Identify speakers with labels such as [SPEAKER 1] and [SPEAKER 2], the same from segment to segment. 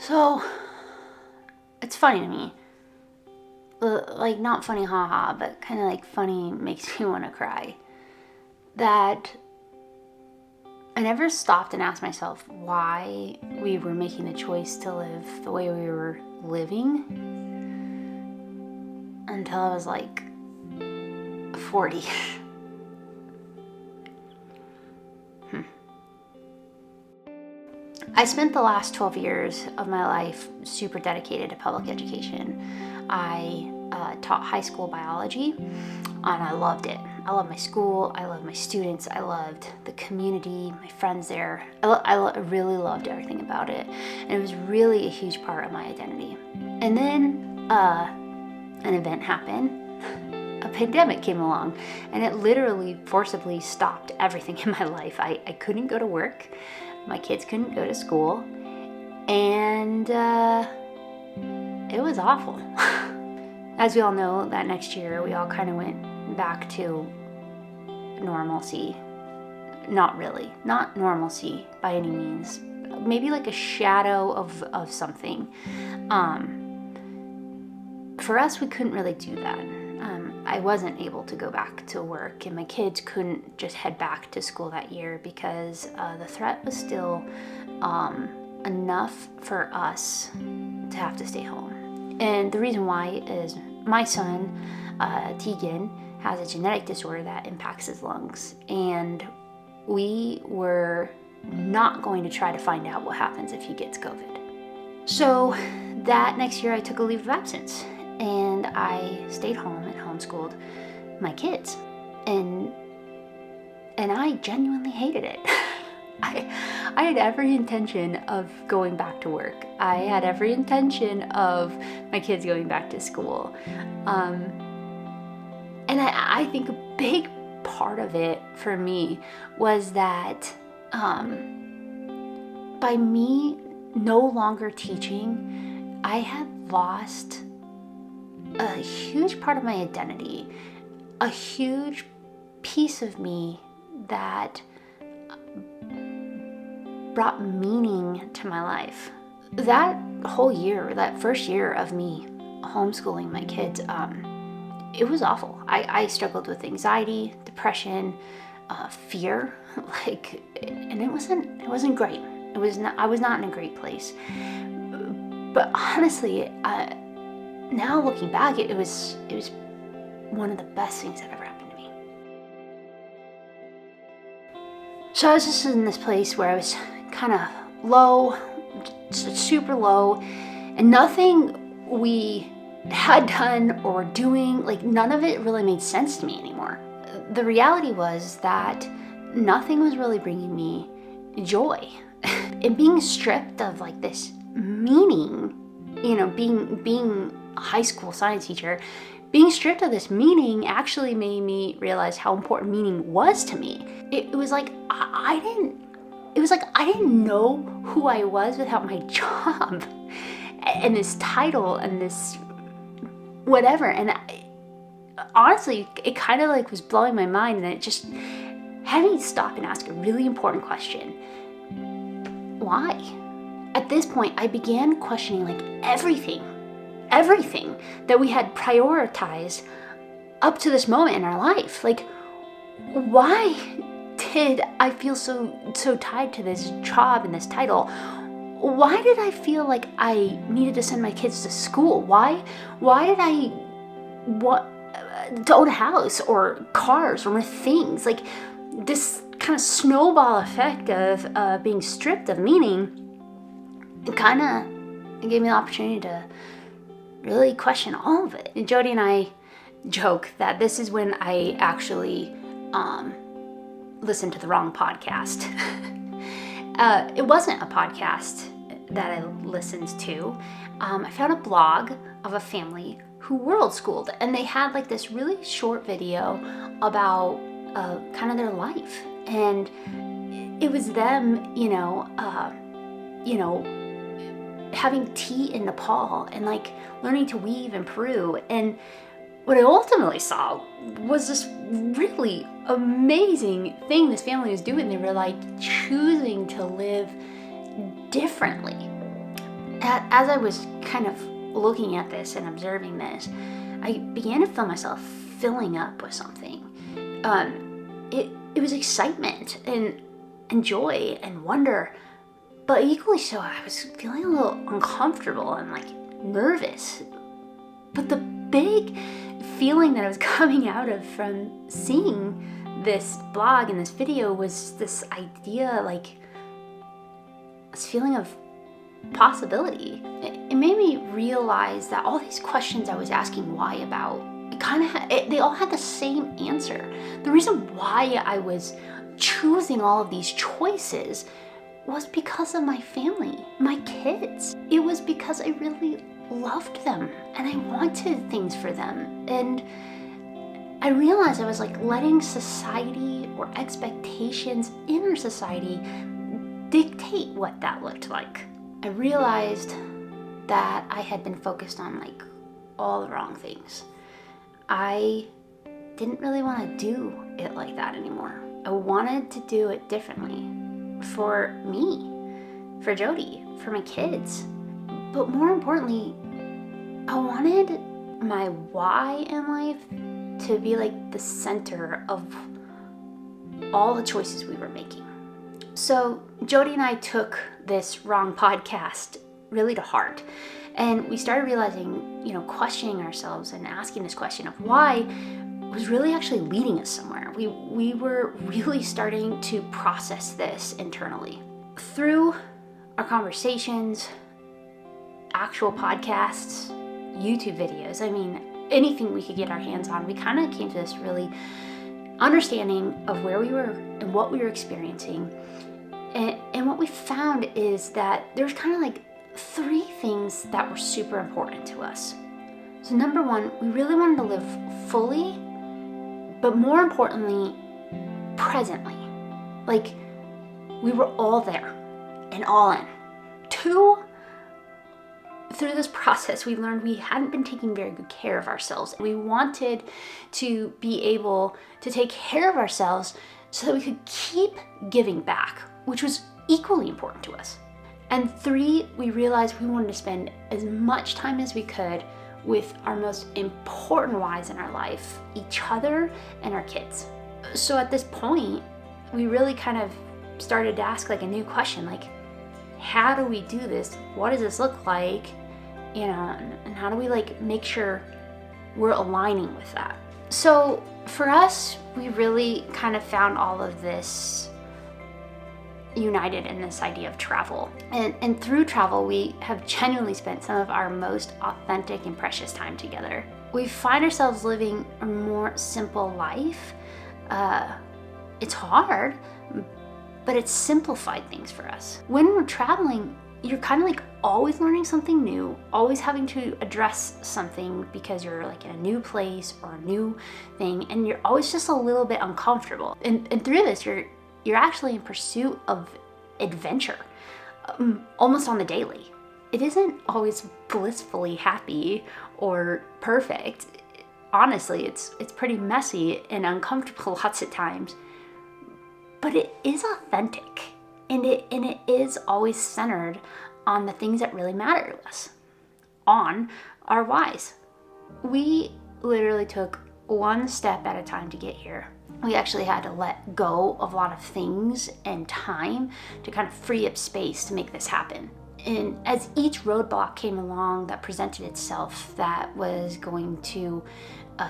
[SPEAKER 1] So, it's funny to me. Like, not funny, haha, but kind of like funny makes me want to cry. That I never stopped and asked myself why we were making the choice to live the way we were living until I was like 40. I spent the last 12 years of my life super dedicated to public education. I taught high school biology, and I loved it. I loved my school, I loved my students, I loved the community, my friends there. I really loved everything about it, and it was really a huge part of my identity. And then an event happened. A pandemic came along, and it literally forcibly stopped everything in my life. I couldn't go to work. My kids couldn't go to school, and it was awful. As we all know, that next year we all kind of went back to normalcy. Not really, not normalcy by any means. Maybe like a shadow of something. For us, we couldn't really do that. I wasn't able to go back to work, and my kids couldn't just head back to school that year because the threat was still enough for us to have to stay home. And the reason why is my son, Tegan, has a genetic disorder that impacts his lungs, and we were not going to try to find out what happens if he gets COVID. So that next year I took a leave of absence, and I stayed home and homeschooled my kids, and I genuinely hated it. I had every intention of going back to work. I had every intention of my kids going back to school, and I think a big part of it for me was that by me no longer teaching, I had lost a huge part of my identity, a huge piece of me that brought meaning to my life. That whole year, that first year of me homeschooling my kids, it was awful. I struggled with anxiety, depression, fear, and it wasn't great. I was not in a great place. But honestly, now looking back, it was one of the best things that ever happened to me. So I was just in this place where I was kind of low, super low, and nothing we had done or doing, none of it really made sense to me anymore. The reality was that nothing was really bringing me joy. And being stripped of this meaning, being a high school science teacher, being stripped of this meaning actually made me realize how important meaning was to me. It was like I didn't know who I was without my job and this title and this whatever. And honestly, it kind of was blowing my mind, and it just had me stop and ask a really important question. Why? At this point, I began questioning everything that we had prioritized up to this moment in our life. Why did I feel so tied to this job and this title? Why did I feel like I needed to send my kids to school? Why did I want to own a house or cars or more things? This kind of snowball effect of being stripped of meaning, it kind of gave me the opportunity to really question all of it. And Jody and I joke that this is when I actually listened to the wrong podcast. It wasn't a podcast that I listened to. I found a blog of a family who world schooled, and they had this really short video about kind of their life, and it was them, having tea in Nepal and learning to weave in Peru. And what I ultimately saw was this really amazing thing this family was doing. They were choosing to live differently. As I was kind of looking at this and observing this, I began to feel myself filling up with something. It was excitement and joy and wonder, but equally so, I was feeling a little uncomfortable and like nervous. But the big feeling that I was coming out of from seeing this blog and this video was this idea, like this feeling of possibility. It made me realize that all these questions I was asking why about, they all had the same answer. The reason why I was choosing all of these choices was because of my family, my kids. It was because I really loved them and I wanted things for them. And I realized I was like letting society or expectations in our society dictate what that looked like. I realized that I had been focused on like all the wrong things. I didn't really want to do it like that anymore. I wanted to do it differently for me, for Jody, for my kids. But more importantly, I wanted my why in life to be like the center of all the choices we were making. So Jody and I took this wrong podcast really to heart. And we started realizing, questioning ourselves and asking this question of why was really actually leading us somewhere. We were really starting to process this internally. Through our conversations, actual podcasts, YouTube videos, anything we could get our hands on, we kind of came to this really understanding of where we were and what we were experiencing. And what we found is that there's kind of like 3 things that were super important to us. So number 1, we really wanted to live fully, but more importantly, presently. Like we were all there and all in. 2, through this process, we learned we hadn't been taking very good care of ourselves. We wanted to be able to take care of ourselves so that we could keep giving back, which was equally important to us. And 3, we realized we wanted to spend as much time as we could with our most important whys in our life, each other and our kids. So at this point, we really kind of started to ask like a new question, like, how do we do this? What does this look like? And how do we like make sure we're aligning with that? So for us, we really kind of found all of this united in this idea of travel. And through travel, we have genuinely spent some of our most authentic and precious time together. We find ourselves living a more simple life. It's hard, but it's simplified things for us. When we're traveling, you're kind of like always learning something new, always having to address something because you're like in a new place or a new thing, and you're always just a little bit uncomfortable. And through this, you're actually in pursuit of adventure, almost on the daily. It isn't always blissfully happy or perfect. Honestly, it's pretty messy and uncomfortable lots of times, but it is authentic, and it is always centered on the things that really matter to us, on our whys. We literally took one step at a time to get here. We actually had to let go of a lot of things and time to kind of free up space to make this happen. And as each roadblock came along that presented itself that was going to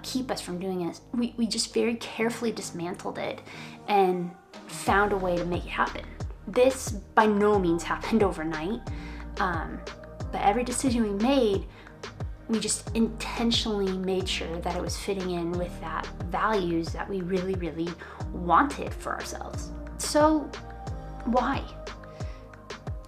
[SPEAKER 1] keep us from doing it, we just very carefully dismantled it and found a way to make it happen. This by no means happened overnight, but every decision we made, we just intentionally made sure that it was fitting in with that values that we really, really wanted for ourselves. So why?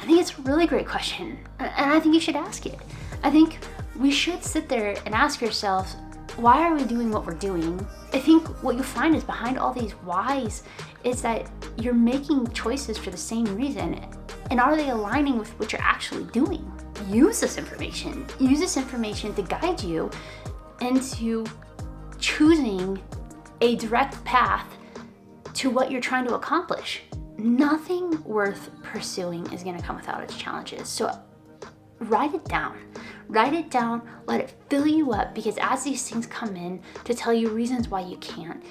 [SPEAKER 1] I think it's a really great question, and I think you should ask it. I think we should sit there and ask yourselves, why are we doing what we're doing? I think what you'll find is behind all these whys is that you're making choices for the same reason, and are they aligning with what you're actually doing? Use this information to guide you into choosing a direct path to what you're trying to accomplish. Nothing worth pursuing is going to come without its challenges. So write it down. Write it down, let it fill you up, because as these things come in to tell you reasons why you can't,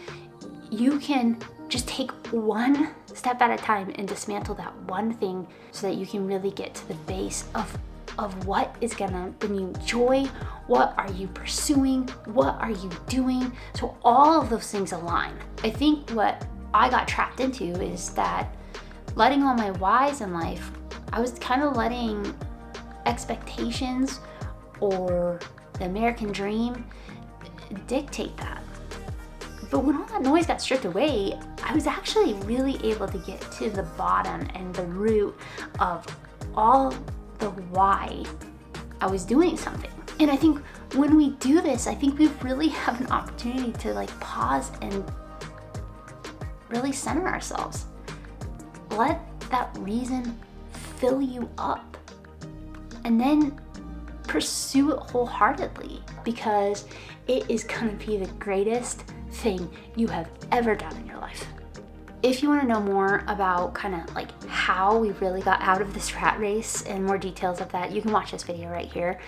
[SPEAKER 1] you can just take one step at a time and dismantle that one thing so that you can really get to the base of what is gonna bring you joy, what are you pursuing, what are you doing, so all of those things align. I think what I got trapped into is that letting all my whys in life, I was kind of letting expectations or the American dream dictate that. But when all that noise got stripped away, I was actually really able to get to the bottom and the root of all the why I was doing something. And I think when we do this, I think we really have an opportunity to like pause and really center ourselves. Let that reason fill you up, and then pursue it wholeheartedly, because it is going to be the greatest thing you have ever done in your life. If you want to know more about kind of like how we really got out of this rat race and more details of that, you can watch this video right here.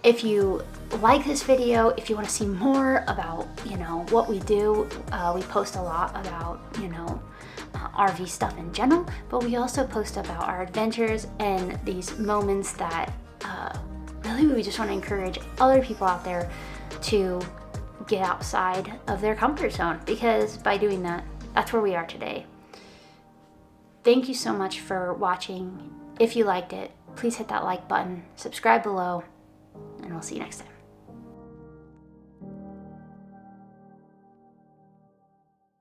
[SPEAKER 1] If you like this video, if you want to see more about, what we do, we post a lot about, RV stuff in general, but we also post about our adventures and these moments that really we just want to encourage other people out there to get outside of their comfort zone, because by doing that, that's where we are today. Thank you so much for watching. If you liked it, please hit that like button, subscribe below, and we'll see you next time.